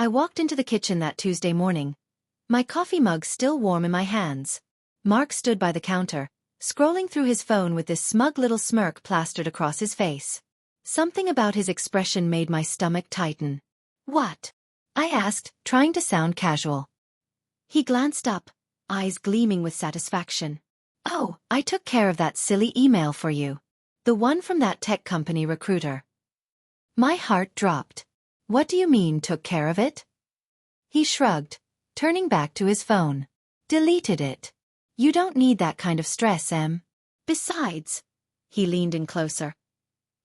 I walked into the kitchen that Tuesday morning, my coffee mug still warm in my hands. Mark stood by the counter, scrolling through his phone with this smug little smirk plastered across his face. Something about his expression made my stomach tighten. "What?" I asked, trying to sound casual. He glanced up, eyes gleaming with satisfaction. "Oh, I took care of that silly email for you. The one from that tech company recruiter." My heart dropped. "What do you mean, took care of it?" He shrugged, turning back to his phone. "Deleted it. You don't need that kind of stress, Em. Besides," he leaned in closer,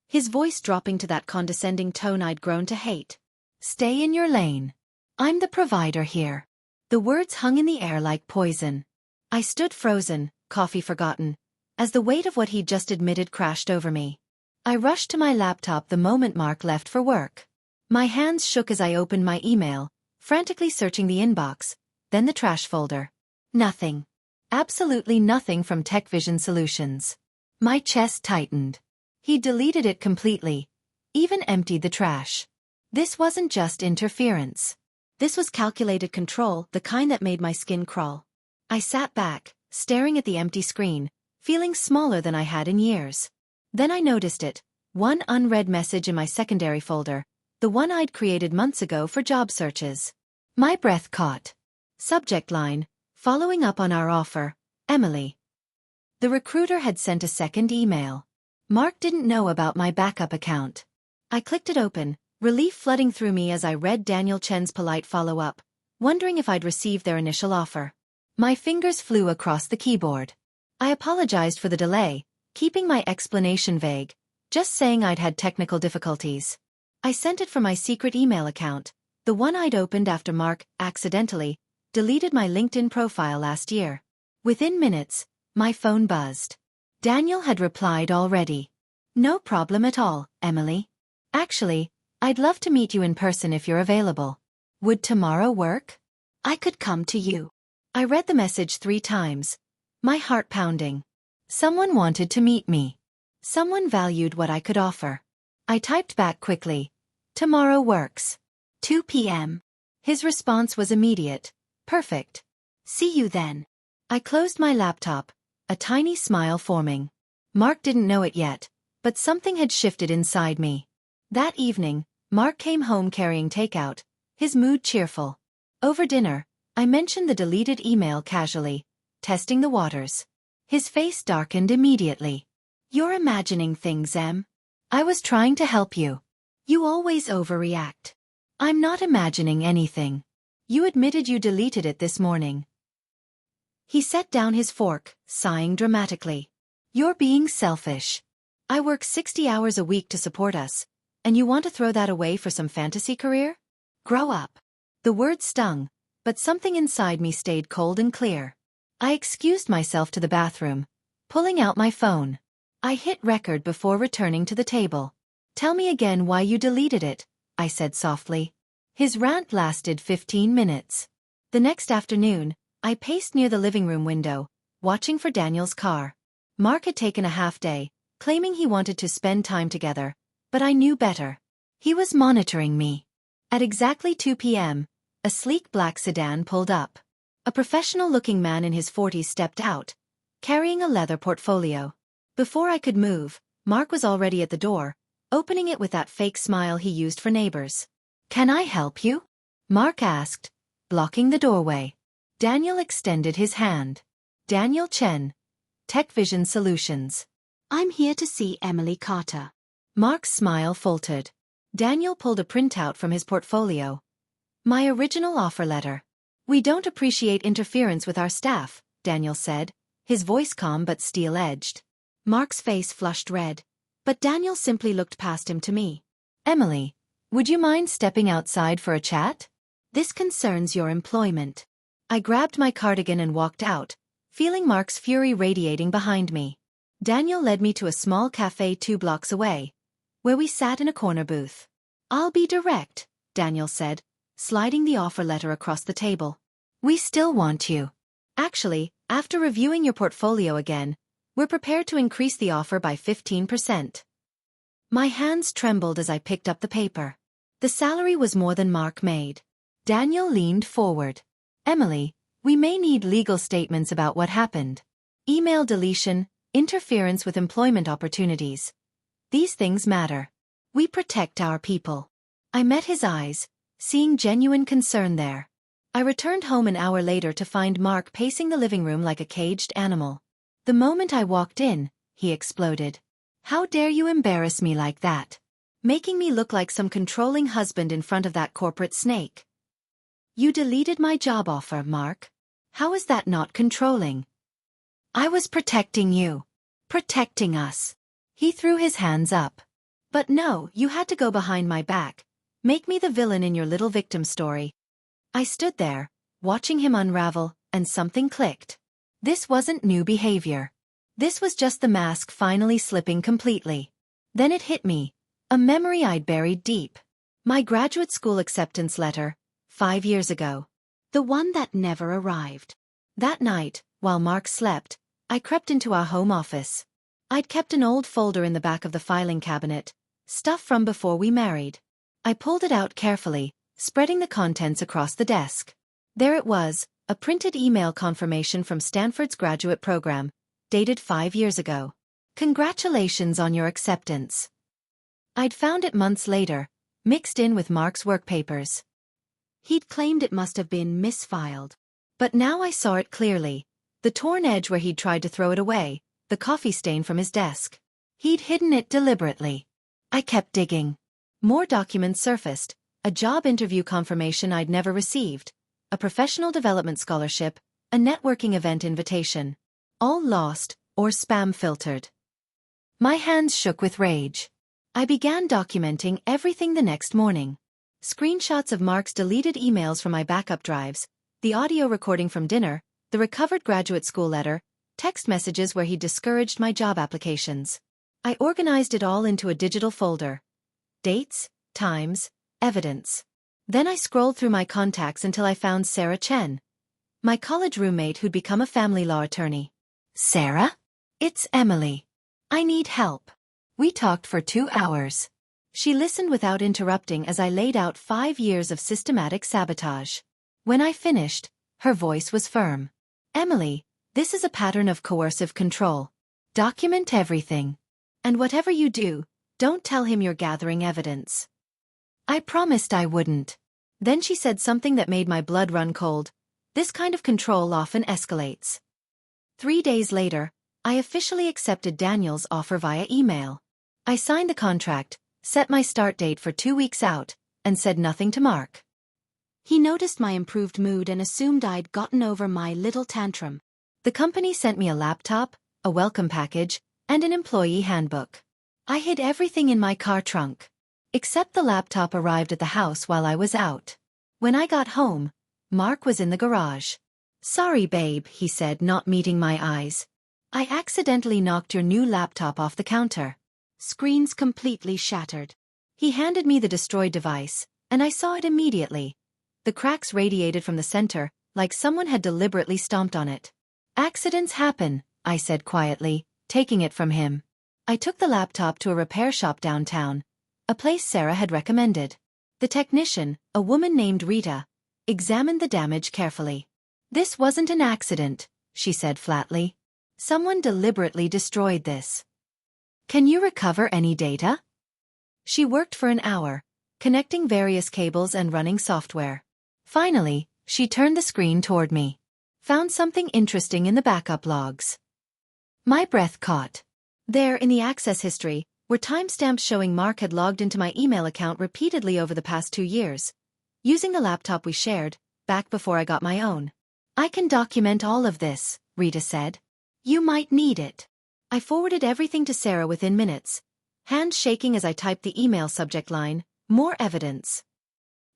his voice dropping to that condescending tone I'd grown to hate. "Stay in your lane. I'm the provider here." The words hung in the air like poison. I stood frozen, coffee forgotten, as the weight of what he'd just admitted crashed over me. I rushed to my laptop the moment Mark left for work. My hands shook as I opened my email, frantically searching the inbox, then the trash folder. Nothing. Absolutely nothing from Tech Vision Solutions. My chest tightened. He deleted it completely, even emptied the trash. This wasn't just interference. This was calculated control, the kind that made my skin crawl. I sat back, staring at the empty screen, feeling smaller than I had in years. Then I noticed it, one unread message in my secondary folder, the one I'd created months ago for job searches. My breath caught. Subject line, "Following up on our offer, Emily." The recruiter had sent a second email. Mark didn't know about my backup account. I clicked it open, relief flooding through me as I read Daniel Chen's polite follow-up, wondering if I'd received their initial offer. My fingers flew across the keyboard. I apologized for the delay, keeping my explanation vague, just saying I'd had technical difficulties. I sent it from my secret email account, the one I'd opened after Mark, accidentally, deleted my LinkedIn profile last year. Within minutes, my phone buzzed. Daniel had replied already. "No problem at all, Emily. Actually, I'd love to meet you in person if you're available. Would tomorrow work? I could come to you." I read the message 3 times, my heart pounding. Someone wanted to meet me. Someone valued what I could offer. I typed back quickly. "Tomorrow works. 2 p.m. His response was immediate. "Perfect. See you then." I closed my laptop, a tiny smile forming. Mark didn't know it yet, but something had shifted inside me. That evening, Mark came home carrying takeout, his mood cheerful. Over dinner, I mentioned the deleted email casually, testing the waters. His face darkened immediately. "You're imagining things, Em. I was trying to help you. You always overreact." "I'm not imagining anything. You admitted you deleted it this morning." He set down his fork, sighing dramatically. "You're being selfish. I work 60 hours a week to support us, and you want to throw that away for some fantasy career? Grow up." The words stung, but something inside me stayed cold and clear. I excused myself to the bathroom, pulling out my phone. I hit record before returning to the table. "Tell me again why you deleted it," I said softly. His rant lasted 15 minutes. The next afternoon, I paced near the living room window, watching for Daniel's car. Mark had taken a half day, claiming he wanted to spend time together, but I knew better. He was monitoring me. At exactly 2 p.m., a sleek black sedan pulled up. A professional-looking man in his 40s stepped out, carrying a leather portfolio. Before I could move, Mark was already at the door, opening it with that fake smile he used for neighbors. "Can I help you?" Mark asked, blocking the doorway. Daniel extended his hand. "Daniel Chen, Tech Vision Solutions. I'm here to see Emily Carter." Mark's smile faltered. Daniel pulled a printout from his portfolio. "My original offer letter. We don't appreciate interference with our staff," Daniel said, his voice calm but steel-edged. Mark's face flushed red, but Daniel simply looked past him to me. "Emily, would you mind stepping outside for a chat? This concerns your employment." I grabbed my cardigan and walked out, feeling Mark's fury radiating behind me. Daniel led me to a small cafe 2 blocks away, where we sat in a corner booth. "I'll be direct," Daniel said, sliding the offer letter across the table. "We still want you. Actually, after reviewing your portfolio again, we're prepared to increase the offer by 15%. My hands trembled as I picked up the paper. The salary was more than Mark made. Daniel leaned forward. Emily, we may need legal statements about what happened. Email deletion, interference with employment opportunities. These things matter. We protect our people. I met his eyes, seeing genuine concern there. I returned home an hour later to find Mark pacing the living room like a caged animal. The moment I walked in, he exploded. How dare you embarrass me like that? Making me look like some controlling husband in front of that corporate snake. You deleted my job offer, Mark. How is that not controlling? I was protecting you. Protecting us. He threw his hands up. But no, you had to go behind my back. Make me the villain in your little victim story. I stood there, watching him unravel, and something clicked. This wasn't new behavior. This was just the mask finally slipping completely. Then it hit me, a memory I'd buried deep. My graduate school acceptance letter, 5 years ago. The one that never arrived. That night, while Mark slept, I crept into our home office. I'd kept an old folder in the back of the filing cabinet, stuff from before we married. I pulled it out carefully, spreading the contents across the desk. There it was, a printed email confirmation from Stanford's graduate program, dated 5 years ago. Congratulations on your acceptance. I'd found it months later, mixed in with Mark's work papers. He'd claimed it must have been misfiled. But now I saw it clearly. The torn edge where he'd tried to throw it away, the coffee stain from his desk. He'd hidden it deliberately. I kept digging. More documents surfaced, a job interview confirmation I'd never received, a professional development scholarship, a networking event invitation. All lost, or spam filtered. My hands shook with rage. I began documenting everything the next morning. Screenshots of Mark's deleted emails from my backup drives, the audio recording from dinner, the recovered graduate school letter, text messages where he discouraged my job applications. I organized it all into a digital folder. Dates, times, evidence. Then I scrolled through my contacts until I found Sarah Chen, my college roommate who'd become a family law attorney. Sarah? It's Emily. I need help. We talked for 2 hours. She listened without interrupting as I laid out 5 years of systematic sabotage. When I finished, her voice was firm. Emily, this is a pattern of coercive control. Document everything. And whatever you do, don't tell him you're gathering evidence. I promised I wouldn't. Then she said something that made my blood run cold. This kind of control often escalates. 3 days later, I officially accepted Daniel's offer via email. I signed the contract, set my start date for 2 weeks out, and said nothing to Mark. He noticed my improved mood and assumed I'd gotten over my little tantrum. The company sent me a laptop, a welcome package, and an employee handbook. I hid everything in my car trunk. Except the laptop arrived at the house while I was out. When I got home, Mark was in the garage. Sorry, babe, he said, not meeting my eyes. I accidentally knocked your new laptop off the counter. Screens completely shattered. He handed me the destroyed device, and I saw it immediately. The cracks radiated from the center, like someone had deliberately stomped on it. Accidents happen, I said quietly, taking it from him. I took the laptop to a repair shop downtown, a place Sarah had recommended. The technician, a woman named Rita, examined the damage carefully. This wasn't an accident, she said flatly. Someone deliberately destroyed this. Can you recover any data? She worked for an hour, connecting various cables and running software. Finally, she turned the screen toward me. Found something interesting in the backup logs. My breath caught. There, in the access history, were timestamps showing Mark had logged into my email account repeatedly over the past 2 years, using the laptop we shared, back before I got my own. I can document all of this, Rita said. You might need it. I forwarded everything to Sarah within minutes, hands shaking as I typed the email subject line, more evidence.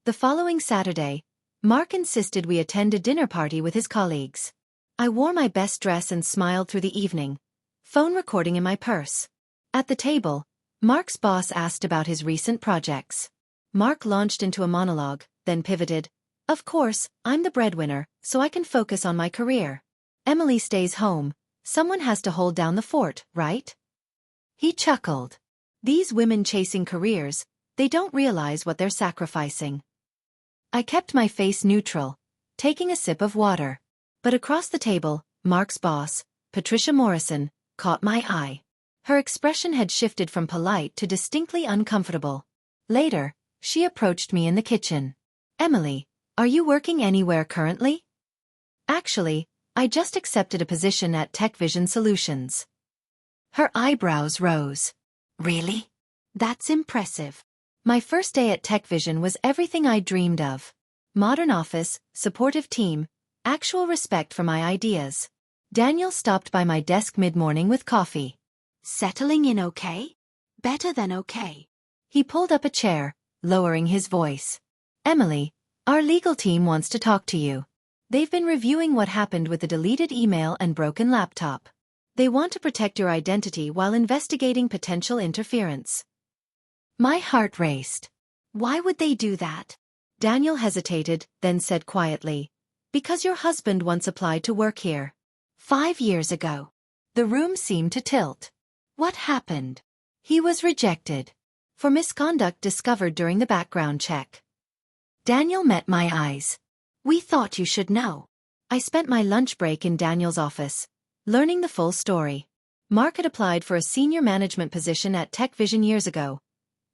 The following Saturday, Mark insisted we attend a dinner party with his colleagues. I wore my best dress and smiled through the evening, phone recording in my purse. At the table, Mark's boss asked about his recent projects. Mark launched into a monologue, then pivoted. Of course, I'm the breadwinner, so I can focus on my career. Emily stays home. Someone has to hold down the fort, right? He chuckled. These women chasing careers, they don't realize what they're sacrificing. I kept my face neutral, taking a sip of water. But across the table, Mark's boss, Patricia Morrison, caught my eye. Her expression had shifted from polite to distinctly uncomfortable. Later, she approached me in the kitchen. "Emily, are you working anywhere currently?" "Actually, I just accepted a position at Tech Vision Solutions." Her eyebrows rose. "Really? That's impressive." My first day at Tech Vision was everything I dreamed of. Modern office, supportive team, actual respect for my ideas. Daniel stopped by my desk mid-morning with coffee. "Settling in okay? Better than okay." He pulled up a chair, lowering his voice. "Emily, our legal team wants to talk to you. They've been reviewing what happened with the deleted email and broken laptop. They want to protect your identity while investigating potential interference." My heart raced. "Why would they do that?" Daniel hesitated, then said quietly, "Because your husband once applied to work here. 5 years ago." The room seemed to tilt. "What happened?" "He was rejected. For misconduct discovered during the background check." Daniel met my eyes. "We thought you should know." I spent my lunch break in Daniel's office, learning the full story. Mark had applied for a senior management position at Tech Vision years ago,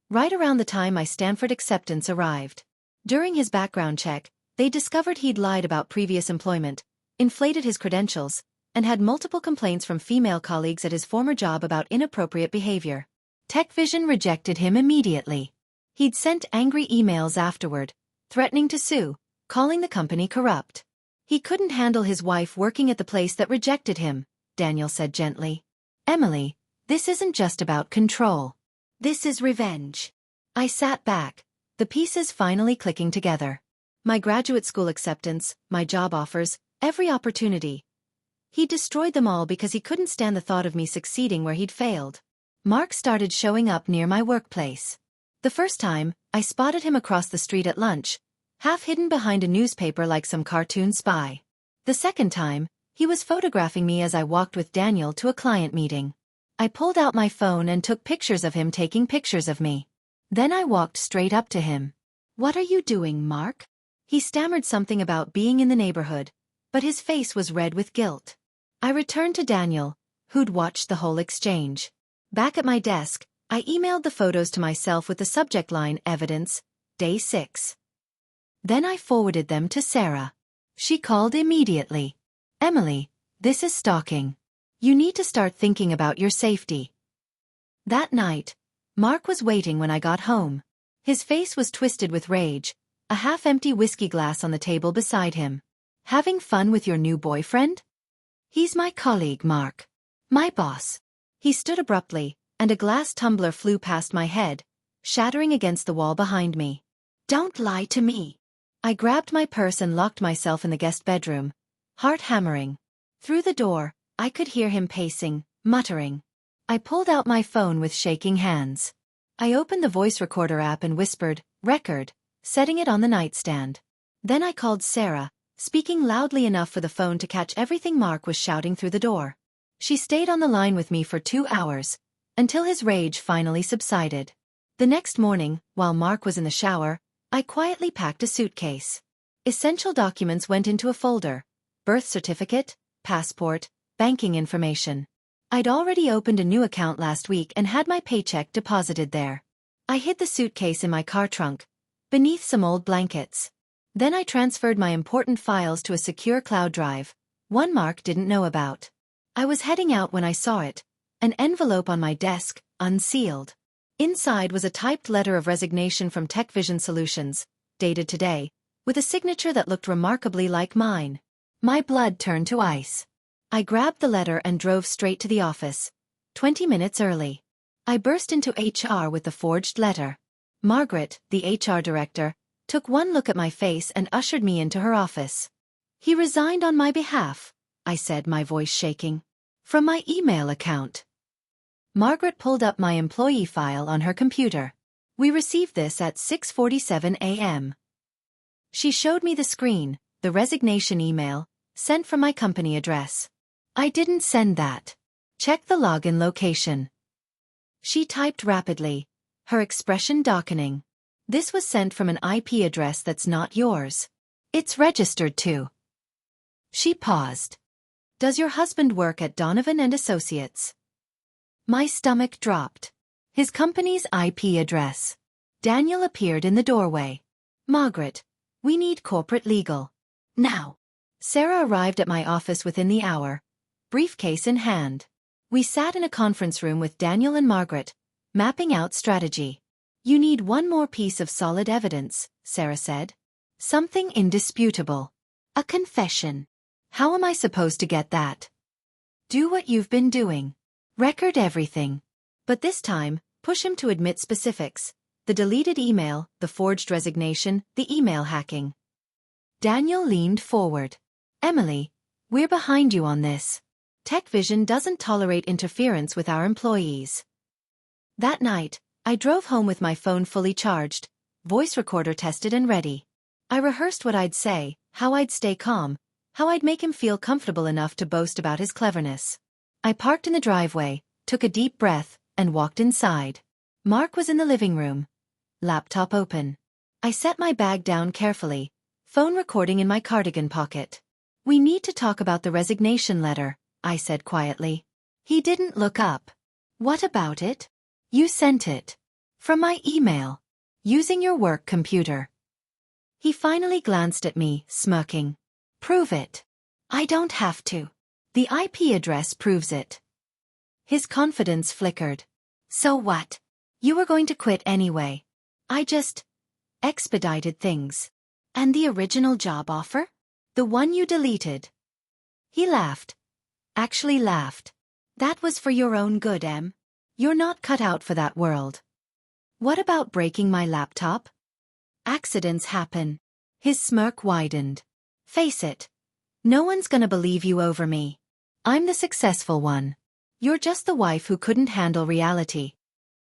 right around the time my Stanford acceptance arrived. During his background check, they discovered he'd lied about previous employment, inflated his credentials, and had multiple complaints from female colleagues at his former job about inappropriate behavior. Tech Vision rejected him immediately. He'd sent angry emails afterward, threatening to sue, calling the company corrupt. He couldn't handle his wife working at the place that rejected him, Daniel said gently. "Emily, this isn't just about control. This is revenge." I sat back, the pieces finally clicking together. My graduate school acceptance, my job offers, every opportunity. He destroyed them all because he couldn't stand the thought of me succeeding where he'd failed. Mark started showing up near my workplace. The first time, I spotted him across the street at lunch, half hidden behind a newspaper like some cartoon spy. The second time, he was photographing me as I walked with Daniel to a client meeting. I pulled out my phone and took pictures of him taking pictures of me. Then I walked straight up to him. "What are you doing, Mark?" He stammered something about being in the neighborhood, but his face was red with guilt. I returned to Daniel, who'd watched the whole exchange. Back at my desk, I emailed the photos to myself with the subject line "Evidence, Day 6. Then I forwarded them to Sarah. She called immediately. "Emily, this is stalking. You need to start thinking about your safety." That night, Mark was waiting when I got home. His face was twisted with rage, a half-empty whiskey glass on the table beside him. "Having fun with your new boyfriend?" "He's my colleague, Mark. My boss." He stood abruptly, and a glass tumbler flew past my head, shattering against the wall behind me. "Don't lie to me." I grabbed my purse and locked myself in the guest bedroom, heart hammering. Through the door, I could hear him pacing, muttering. I pulled out my phone with shaking hands. I opened the voice recorder app and whispered, "Record," setting it on the nightstand. Then I called Sarah, speaking loudly enough for the phone to catch everything Mark was shouting through the door. She stayed on the line with me for 2 hours, until his rage finally subsided. The next morning, while Mark was in the shower, I quietly packed a suitcase. Essential documents went into a folder: birth certificate, passport, banking information. I'd already opened a new account last week and had my paycheck deposited there. I hid the suitcase in my car trunk, beneath some old blankets. Then I transferred my important files to a secure cloud drive, one Mark didn't know about. I was heading out when I saw it, an envelope on my desk, unsealed. Inside was a typed letter of resignation from Tech Vision Solutions, dated today, with a signature that looked remarkably like mine. My blood turned to ice. I grabbed the letter and drove straight to the office, 20 minutes early. I burst into HR with the forged letter. Margaret, the HR director, took one look at my face and ushered me into her office. "He resigned on my behalf," I said, my voice shaking. "From my email account." Margaret pulled up my employee file on her computer. "We received this at 6:47 a.m. She showed me the screen, the resignation email, sent from my company address. "I didn't send that. Check the login location." She typed rapidly, her expression darkening. This was sent from an IP address that's not yours. It's registered to. She paused. Does your husband work at Donovan and Associates? My stomach dropped. His company's IP address. Daniel appeared in the doorway. Margaret, we need corporate legal. Now. Sarah arrived at my office within the hour, briefcase in hand. We sat in a conference room with Daniel and Margaret, mapping out strategy. You need one more piece of solid evidence, Sarah said. Something indisputable. A confession. How am I supposed to get that? Do what you've been doing. Record everything. But this time, push him to admit specifics. The deleted email, the forged resignation, the email hacking. Daniel leaned forward. Emily, we're behind you on this. TechVision doesn't tolerate interference with our employees. That night, I drove home with my phone fully charged, voice recorder tested and ready. I rehearsed what I'd say, how I'd stay calm, how I'd make him feel comfortable enough to boast about his cleverness. I parked in the driveway, took a deep breath, and walked inside. Mark was in the living room. Laptop open. I set my bag down carefully, phone recording in my cardigan pocket. We need to talk about the resignation letter, I said quietly. He didn't look up. What about it? You sent it. From my email. Using your work computer. He finally glanced at me, smirking. Prove it. I don't have to. The IP address proves it. His confidence flickered. So what? You were going to quit anyway. I just expedited things. And the original job offer? The one you deleted. He laughed. Actually laughed. That was for your own good, Em. You're not cut out for that world. What about breaking my laptop? Accidents happen. His smirk widened. Face it. No one's gonna believe you over me. I'm the successful one. You're just the wife who couldn't handle reality.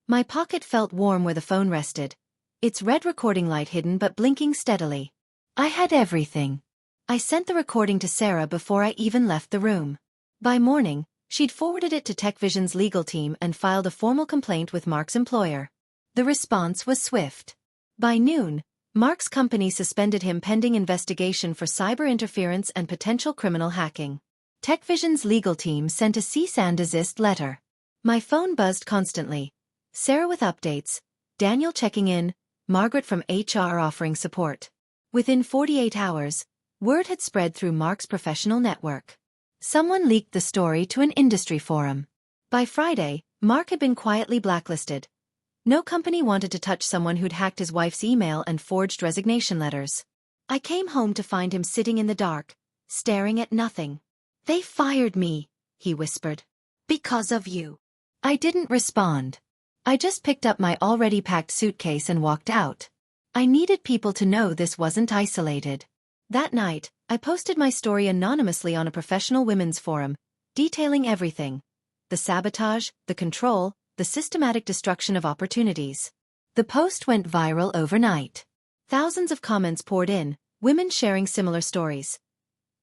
My pocket felt warm where the phone rested, its red recording light hidden but blinking steadily. I had everything. I sent the recording to Sarah before I even left the room. By morning, she'd forwarded it to TechVision's legal team and filed a formal complaint with Mark's employer. The response was swift. By noon, Mark's company suspended him pending investigation for cyber interference and potential criminal hacking. TechVision's legal team sent a cease and desist letter. My phone buzzed constantly. Sarah with updates, Daniel checking in, Margaret from HR offering support. Within 48 hours, word had spread through Mark's professional network. Someone leaked the story to an industry forum. By Friday, Mark had been quietly blacklisted. No company wanted to touch someone who'd hacked his wife's email and forged resignation letters. I came home to find him sitting in the dark, staring at nothing. They fired me, he whispered. Because of you. I didn't respond. I just picked up my already packed suitcase and walked out. I needed people to know this wasn't isolated. That night, I posted my story anonymously on a professional women's forum, detailing everything. The sabotage, the control, the systematic destruction of opportunities. The post went viral overnight. Thousands of comments poured in, women sharing similar stories.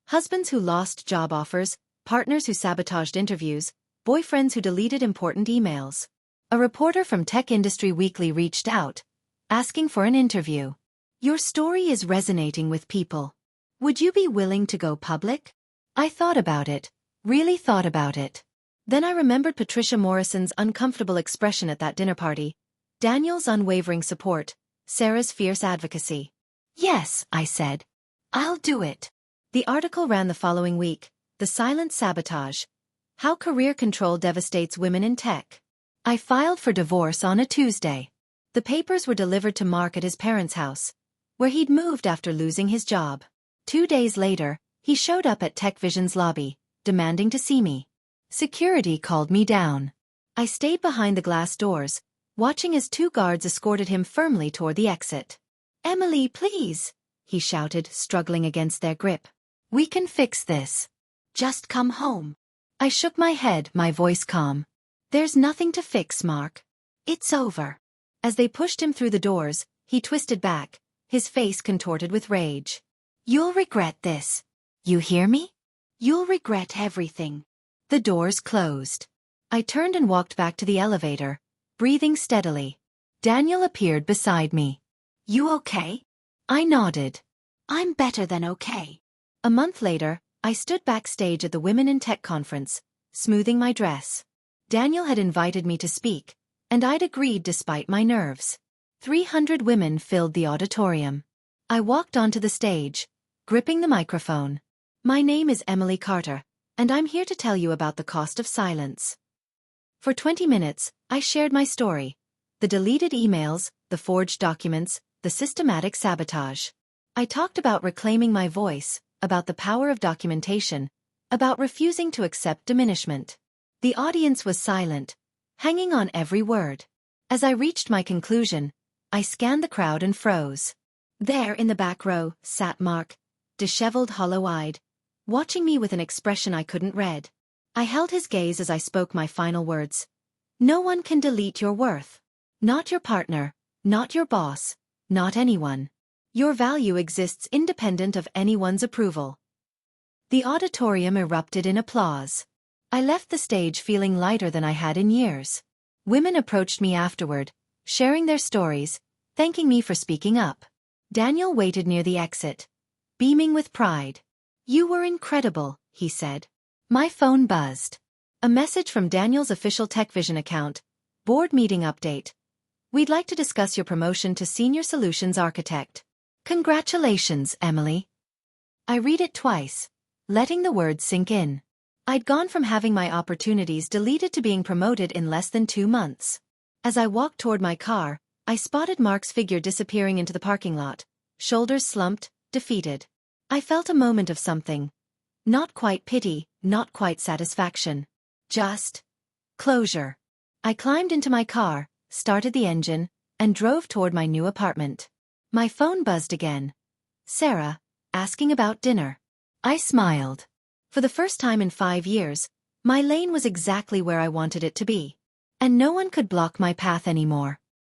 Husbands who lost job offers, partners who sabotaged interviews, boyfriends who deleted important emails. A reporter from Tech Industry Weekly reached out, asking for an interview. Your story is resonating with people. Would you be willing to go public? I thought about it, really thought about it. Then I remembered Patricia Morrison's uncomfortable expression at that dinner party, Daniel's unwavering support, Sarah's fierce advocacy. Yes, I said. I'll do it. The article ran the following week, The Silent Sabotage. How Career Control Devastates Women in Tech. I filed for divorce on a Tuesday. The papers were delivered to Mark at his parents' house, where he'd moved after losing his job. 2 days later, he showed up at TechVision's lobby, demanding to see me. Security called me down. I stayed behind the glass doors, watching as 2 guards escorted him firmly toward the exit. Emily, please, he shouted, struggling against their grip. We can fix this. Just come home. I shook my head, my voice calm. There's nothing to fix, Mark. It's over. As they pushed him through the doors, he twisted back, his face contorted with rage. You'll regret this. You hear me? You'll regret everything. The doors closed. I turned and walked back to the elevator, breathing steadily. Daniel appeared beside me. You okay? I nodded. I'm better than okay. A month later, I stood backstage at the Women in Tech conference, smoothing my dress. Daniel had invited me to speak, and I'd agreed despite my nerves. 300 women filled the auditorium. I walked onto the stage, gripping the microphone. My name is Emily Carter, and I'm here to tell you about the cost of silence. For 20 minutes, I shared my story. The deleted emails, the forged documents, the systematic sabotage. I talked about reclaiming my voice, about the power of documentation, about refusing to accept diminishment. The audience was silent, hanging on every word. As I reached my conclusion, I scanned the crowd and froze. There in the back row sat Mark, disheveled, hollow-eyed, watching me with an expression I couldn't read. I held his gaze as I spoke my final words. No one can delete your worth. Not your partner, not your boss, not anyone. Your value exists independent of anyone's approval. The auditorium erupted in applause. I left the stage feeling lighter than I had in years. Women approached me afterward, sharing their stories, thanking me for speaking up. Daniel waited near the exit, beaming with pride. You were incredible, he said. My phone buzzed. A message from Daniel's official TechVision account. Board meeting update. We'd like to discuss your promotion to Senior Solutions Architect. Congratulations, Emily. I read it twice, letting the words sink in. I'd gone from having my opportunities deleted to being promoted in less than 2 months. As I walked toward my car, I spotted Mark's figure disappearing into the parking lot, shoulders slumped, defeated. I felt a moment of something. Not quite pity, not quite satisfaction. Just closure. I climbed into my car, started the engine, and drove toward my new apartment. My phone buzzed again. Sarah, asking about dinner. I smiled. For the first time in 5 years, my lane was exactly where I wanted it to be. And no one could block my path anymore.